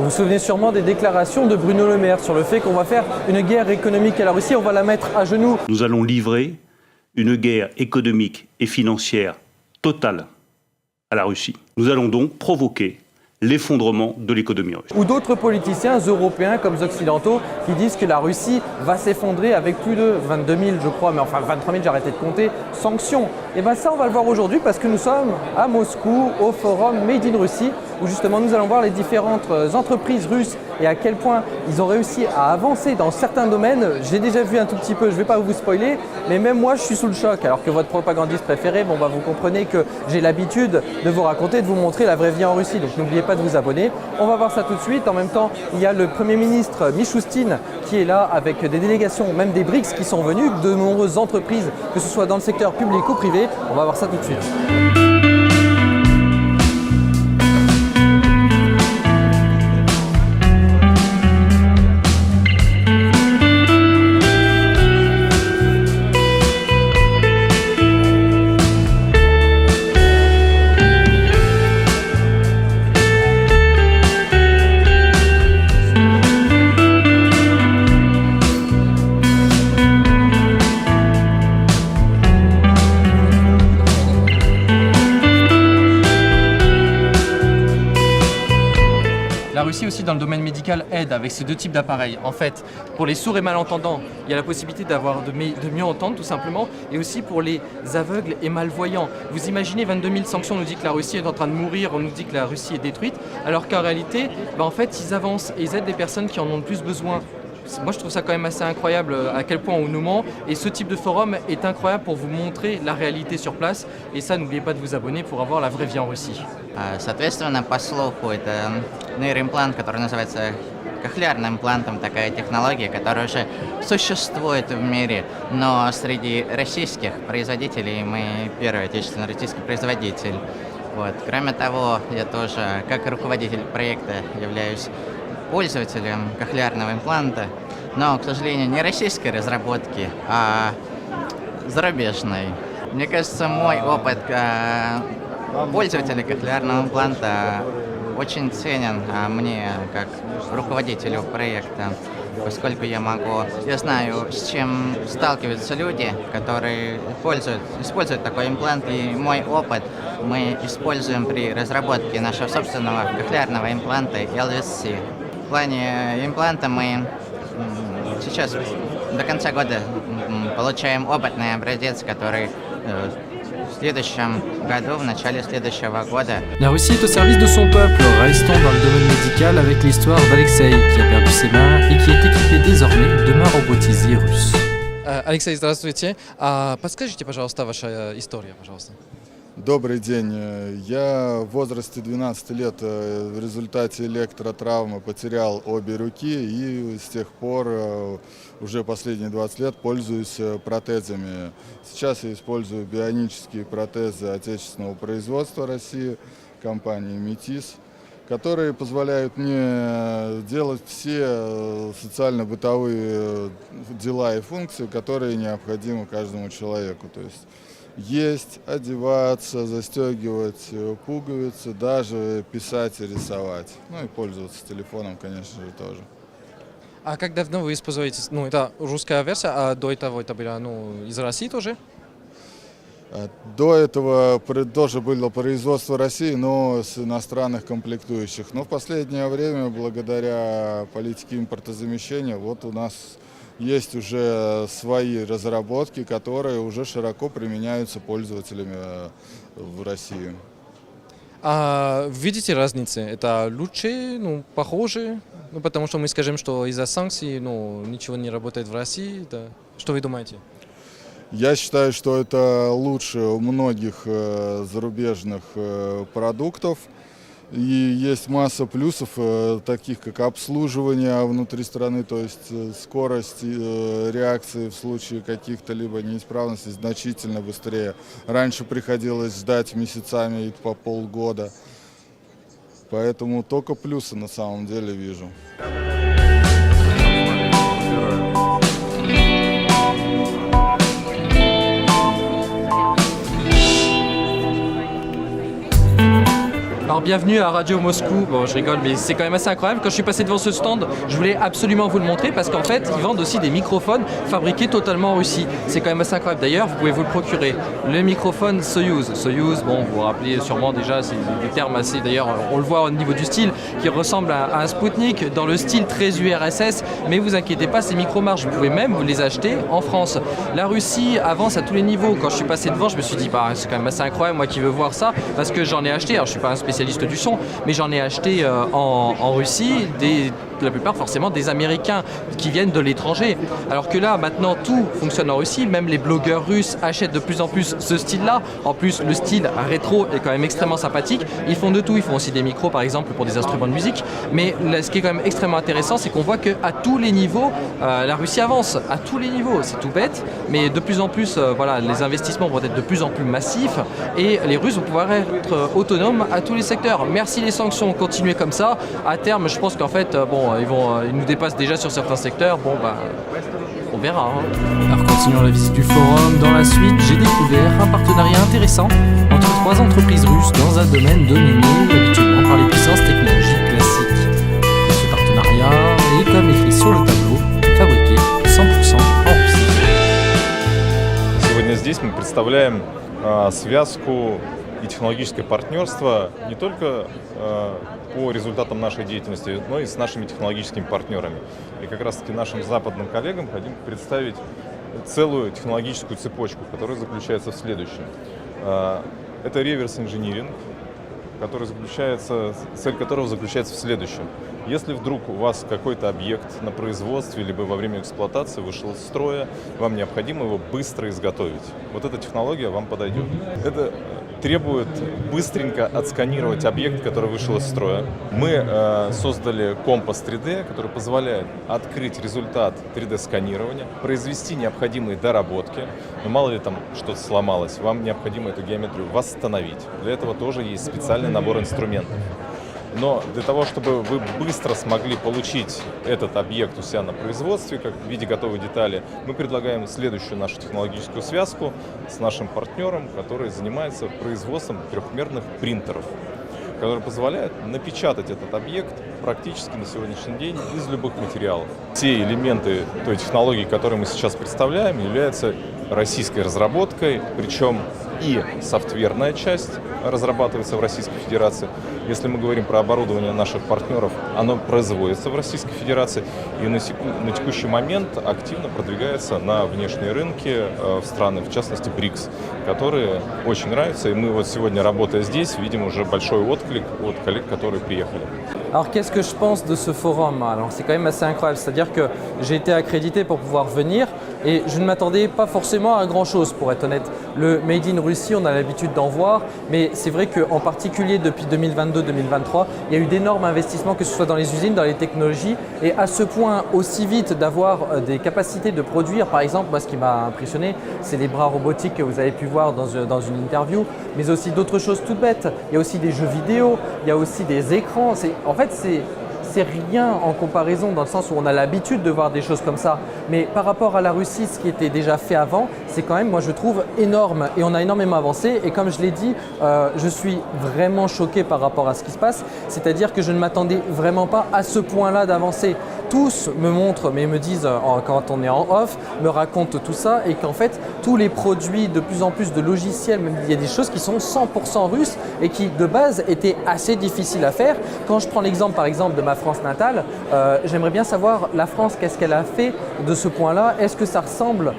vous souvenez sûrement des déclarations de Bruno Le Maire sur le fait qu'on va faire une guerre économique à la Russie, on va la mettre à genoux. Nous allons livrer une guerre économique et financière totale à la Russie. Nous allons donc provoquer l'effondrement de l'économie russe. Ou d'autres politiciens européens comme occidentaux qui disent que la Russie va s'effondrer avec plus de 22 000, je crois, mais enfin 23 000, j'ai arrêté de compter, sanctions. Et bien ça, on va le voir aujourd'hui parce que nous sommes à Moscou, au forum Made in Russie, où justement nous allons voir les différentes entreprises russes et à quel point ils ont réussi à avancer dans certains domaines. J'ai déjà vu un tout petit peu, je ne vais pas vous spoiler, mais même moi je suis sous le choc. Alors que votre propagandiste préféré, bon bah vous comprenez que j'ai l'habitude de vous raconter, de vous montrer la vraie vie en Russie. Donc n'oubliez pas de vous abonner. On va voir ça tout de suite. En même temps, il y a le Premier ministre Mishustin qui est là avec des délégations, même des BRICS qui sont venus, de nombreuses entreprises, que ce soit dans le secteur public ou privé. On va voir ça tout de suite. La Russie aussi dans le domaine médical aide avec ces deux types d'appareils. En fait, pour les sourds et malentendants, il y a la possibilité de mieux entendre tout simplement, et aussi pour les aveugles et malvoyants. Vous imaginez 22 000 sanctions, on nous dit que la Russie est en train de mourir, on nous dit que la Russie est détruite, alors qu'en réalité, en fait, ils avancent et ils aident les personnes qui en ont le plus besoin. Moi je trouve ça quand même assez incroyable à quel point on nous ment, et ce type de forum est incroyable pour vous montrer la réalité sur place, et ça n'oubliez pas de vous abonner pour avoir la vraie vie en Russie. Соответственно, по слуху, это нейроимплант, который называется кохлеарным имплантом, такая технология, которая уже существует в мире, но среди российских производителей мы первый отечественный российский производитель. Вот. Кроме того, я тоже, как руководитель проекта, являюсь пользователем кохлеарного импланта, но, к сожалению, не российской разработки, а зарубежной. Мне кажется, мой опыт пользователя кохлеарного импланта очень ценен мне как руководителю проекта, поскольку я знаю, с чем сталкиваются люди, которые используют такой имплант, и мой опыт мы используем при разработке нашего собственного кохлеарного импланта LSC. В плане импланта мы сейчас до конца года получаем опытный образец, который в следующем году, в начале следующего года. La Russie est au service de son peuple, restons dans le domaine médical avec l'histoire d'Alexei qui a perdu ses mains et qui est équipé désormais de mains robotisées russes. Алексей, здравствуйте. Подскажите, пожалуйста, ваша история, пожалуйста. Добрый день. Я в возрасте 12 лет в результате электротравмы потерял обе руки и с тех пор уже последние 20 лет пользуюсь протезами. Сейчас я использую бионические протезы отечественного производства России, компании Метис, которые позволяют мне делать все социально-бытовые дела и функции, которые необходимы каждому человеку. То есть одеваться, застегивать пуговицы, даже писать и рисовать. Ну и пользоваться телефоном, конечно же, тоже. А как давно вы используете? Ну, это русская версия, а до этого это было из России тоже? До этого тоже было производство России, но с иностранных комплектующих. Но в последнее время, благодаря политике импортозамещения, вот у нас есть уже свои разработки, которые уже широко применяются пользователями в России. А видите разницы? Это лучше, похоже? Потому что мы скажем, что из-за санкций ничего не работает в России. Да. Что вы думаете? Я считаю, что это лучше многих зарубежных продуктов. И есть масса плюсов, таких как обслуживание внутри страны, то есть скорость реакции в случае каких-то либо неисправностей значительно быстрее. Раньше приходилось ждать месяцами и по полгода. Поэтому только плюсы на самом деле вижу. Alors bienvenue à Radio Moscou. Bon, je rigole, mais c'est quand même assez incroyable. Quand je suis passé devant ce stand, je voulais absolument vous le montrer parce qu'en fait, ils vendent aussi des microphones fabriqués totalement en Russie. C'est quand même assez incroyable. D'ailleurs, vous pouvez vous le procurer. Le microphone Soyuz. Soyuz, bon, vous vous rappelez sûrement déjà, c'est des termes assez. D'ailleurs, on le voit au niveau du style, qui ressemble à un Spoutnik dans le style très URSS. Mais vous inquiétez pas, ces micro-marches, vous pouvez même vous les acheter en France. La Russie avance à tous les niveaux. Quand je suis passé devant, je me suis dit, bah, c'est quand même assez incroyable, moi qui veux voir ça, parce que j'en ai acheté. Alors, je suis pas un spécialiste du son, mais j'en ai acheté en Russie, la plupart forcément des Américains qui viennent de l'étranger. Alors que là, maintenant, tout fonctionne en Russie. Même les blogueurs russes achètent de plus en plus ce style-là. En plus, le style rétro est quand même extrêmement sympathique. Ils font de tout. Ils font aussi des micros, par exemple, pour des instruments de musique. Mais là, ce qui est quand même extrêmement intéressant, c'est qu'on voit qu'à tous les niveaux, la Russie avance. À tous les niveaux. C'est tout bête. Mais de plus en plus, voilà, les investissements vont être de plus en plus massifs. Et les Russes vont pouvoir être autonomes à tous les secteurs. Merci les sanctions. Continuez comme ça. À terme, je pense qu'en fait, bon, ils nous dépassent déjà sur certains secteurs. Bon, bah, on verra. Hein. Alors, continuons la visite du forum. Dans la suite, j'ai découvert un partenariat intéressant entre 3 entreprises russes dans un domaine dominé habituellement par les puissances technologiques classiques. Ce partenariat est, comme écrit sur le tableau, fabriqué 100% en Russie. Сегодня здесь мы представляем связку и технологическое партнерство не только по результатам нашей деятельности, но и с нашими технологическими партнерами. И как раз-таки нашим западным коллегам хотим представить целую технологическую цепочку, которая заключается в следующем. Это реверс-инжиниринг, цель которого заключается в следующем. Если вдруг у вас какой-то объект на производстве либо во время эксплуатации вышел из строя, вам необходимо его быстро изготовить. Вот эта технология вам подойдет. Это требует быстренько отсканировать объект, который вышел из строя. Мы создали компас 3D, который позволяет открыть результат 3D-сканирования, произвести необходимые доработки. Но мало ли там что-то сломалось, вам необходимо эту геометрию восстановить. Для этого тоже есть специальный набор инструментов. Но для того, чтобы вы быстро смогли получить этот объект у себя на производстве, как в виде готовой детали, мы предлагаем следующую нашу технологическую связку с нашим партнером, который занимается производством трехмерных принтеров, который позволяет напечатать этот объект практически на сегодняшний день из любых материалов. Все элементы той технологии, которую мы сейчас представляем, являются российской разработкой, причем и софтверная часть разрабатывается в Российской Федерации. Если мы говорим про оборудование наших партнеров, оно производится в Российской Федерации и на текущий момент активно продвигается на внешние рынки в страны, в частности БРИКС, которые очень нравятся. И мы вот сегодня, работая здесь, видим уже большой отклик от коллег, которые приехали. Alors qu'est-ce que je pense de ce forum? Alors c'est quand même assez incroyable, c'est-à-dire que j'ai été accrédité pour pouvoir venir et je ne m'attendais pas forcément à grand chose pour être honnête. Le Made in Russie, on a l'habitude d'en voir, mais c'est vrai qu'en particulier depuis 2022-2023, il y a eu d'énormes investissements, que ce soit dans les usines, dans les technologies, et à ce point aussi vite d'avoir des capacités de produire. Par exemple, moi ce qui m'a impressionné, c'est les bras robotiques que vous avez pu voir dans une interview, mais aussi d'autres choses toutes bêtes. Il y a aussi des jeux vidéo, il y a aussi des écrans. En fait, c'est rien en comparaison dans le sens où on a l'habitude de voir des choses comme ça. Mais par rapport à la Russie, ce qui était déjà fait avant, c'est quand même, moi je trouve, énorme. Et on a énormément avancé. Et comme je l'ai dit, je suis vraiment choqué par rapport à ce qui se passe. C'est-à-dire que je ne m'attendais vraiment pas à ce point-là d'avancer. Tous me montrent, mais me disent, quand on est en off, me racontent tout ça et qu'en fait, tous les produits, de plus en plus de logiciels, même il y a des choses qui sont 100% russes et qui, de base, étaient assez difficiles à faire. Quand je prends l'exemple, par exemple, de ma France natale, j'aimerais bien savoir, la France, qu'est-ce qu'elle a fait de ce point-là? Est-ce que ça ressemble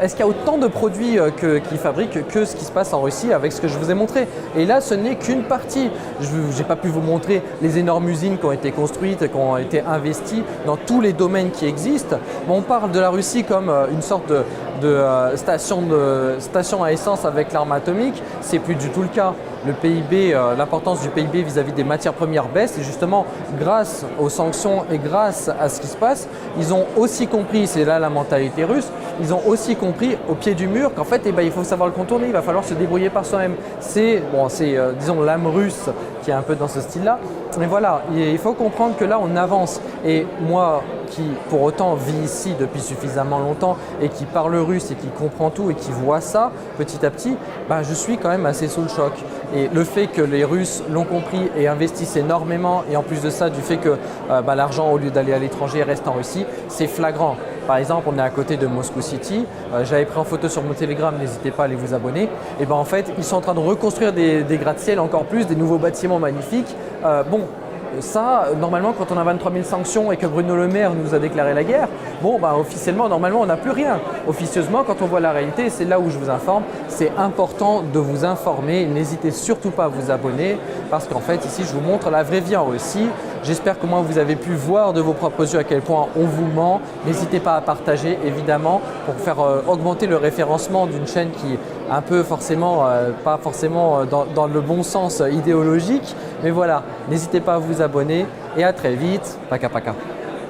est-ce qu'il y a autant de produits qu'ils fabriquent que ce qui se passe en Russie avec ce que je vous ai montré? Et là, ce n'est qu'une partie. Je n'ai pas pu vous montrer les énormes usines qui ont été construites, qui ont été investies dans tous les domaines qui existent. Bon, on parle de la Russie comme une sorte de station à essence avec l'arme atomique. C'est plus du tout le cas. Le PIB, l'importance du PIB vis-à-vis des matières premières baisse et justement grâce aux sanctions et grâce à ce qui se passe, ils ont aussi compris, c'est là la mentalité russe, ils ont aussi compris au pied du mur qu'en fait il faut savoir le contourner, il va falloir se débrouiller par soi-même. C'est disons l'âme russe qui est un peu dans ce style-là. Mais voilà, il faut comprendre que là on avance et moi qui pour autant vit ici depuis suffisamment longtemps et qui parle russe et qui comprend tout et qui voit ça petit à petit, bah, je suis quand même assez sous le choc. Et le fait que les Russes l'ont compris et investissent énormément, et en plus de ça, du fait que l'argent, au lieu d'aller à l'étranger, reste en Russie, c'est flagrant. Par exemple, on est à côté de Moscou City, j'avais pris en photo sur mon Telegram, n'hésitez pas à aller vous abonner. Et ben en fait, ils sont en train de reconstruire des gratte-ciel encore plus, des nouveaux bâtiments magnifiques. Ça, normalement, quand on a 23 000 sanctions et que Bruno Le Maire nous a déclaré la guerre, officiellement, normalement, on n'a plus rien. Officieusement, quand on voit la réalité, c'est là où je vous informe, c'est important de vous informer. N'hésitez surtout pas à vous abonner parce qu'en fait, ici, je vous montre la vraie vie en Russie. J'espère qu'au moins vous avez pu voir de vos propres yeux à quel point on vous ment. N'hésitez pas à partager, évidemment, pour faire augmenter le référencement d'une chaîne qui est un peu forcément, pas forcément dans le bon sens idéologique. Mais voilà, n'hésitez pas à vous abonner et à très vite. Paka paka.